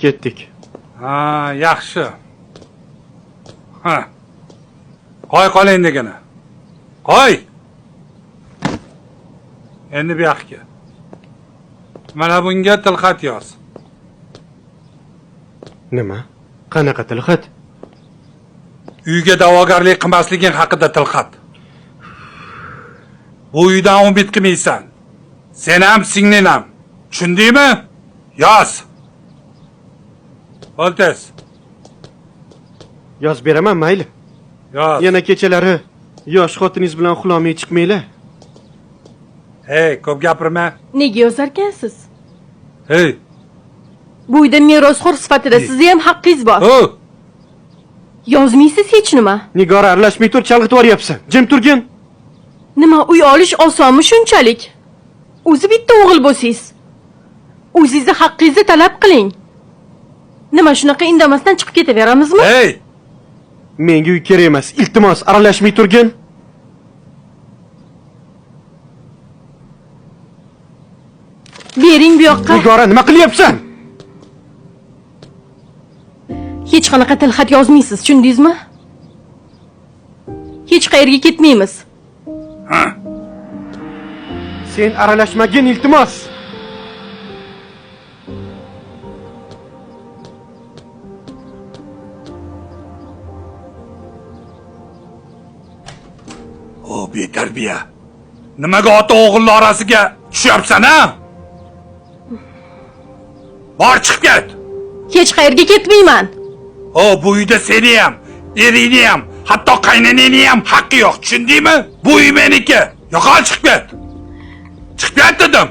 Ketdik. Ha, yaxshi. Ha. Qo'y qoling degani. Qo'y. Endi bu yoqqa. Mana bunga tilxat yoz. Nima? Qanaqa tilxat? Uyga da'vogarlik qilmasliging haqida tilxat. Bu uydan umid qilmaysan. Sen ham, singling ham. Tushundingmi? Yoz. O'ltez. Yoz beraman, mayli. Yoz. Yana kechalari yosh xotiningiz bilan uxlolmay chiqmaylar. Hey, ko'p gapirma. Nega yozarkansiz? Hey. Bu uyda merosxo'r sifatida sizning ham haqqingiz bor. O. Yozmaysiz hech nima. Nigora aralashmay tur, chalg'itib yuryapsan. Jim turgin. Nima, uy olish osonmi shunchalik? O'zi bitta o'g'il bo'lsangiz, o'zingizni haqqingizni talab qiling. Nima, shunaqa indamasdan chiqib ketaveramizmi? Hey. Menga uy kerak emas. Iltimos, aralashmay turgin. Bering bu yoqqa. Nigora, nima qilyapsan? Hech qanaqa tilxat yozmaysiz, tushundingizmi? Hech qayerga ketmaymiz. Sen aralashmagin, iltimos. O, betarbiya. Nimaga ota o'g'illar orasiga tushyapsan, ha? Bor chiqib ket. Hech qayerga ketmayman. O, bu uyda seni ham, eringni ham, hatto qaynonangni ham haqqi yo'q, tushundingmi? Bu uy meniki. Yo'qol, chiqib ket. Chiqib ket dedim.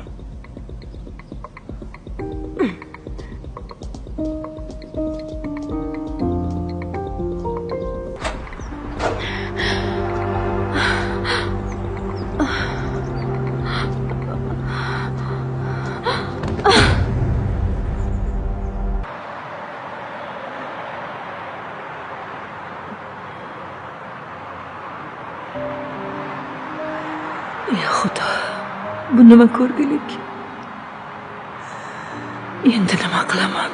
Ey Xudo, bu nima ko'rgilik? Endi nima qilaman?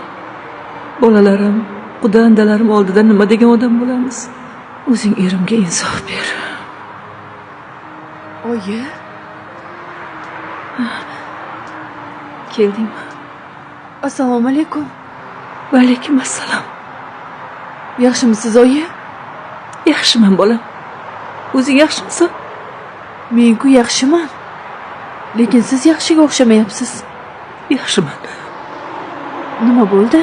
Bolalarim, quda-andalarim oldida nima degan odam bo'lamiz? O'zing erimga insof ber. Oyi, Keldingmi? assalomu alaykum. Va alaykum assalom. Yaxshimisiz, oyi? Yaxshiman bolam. O'zing yaxshimisan? Men-ku yaxshiman. Lekin siz yaxshiga o'xshamayapsiz. Yaxshiman. Nima bo'ldi?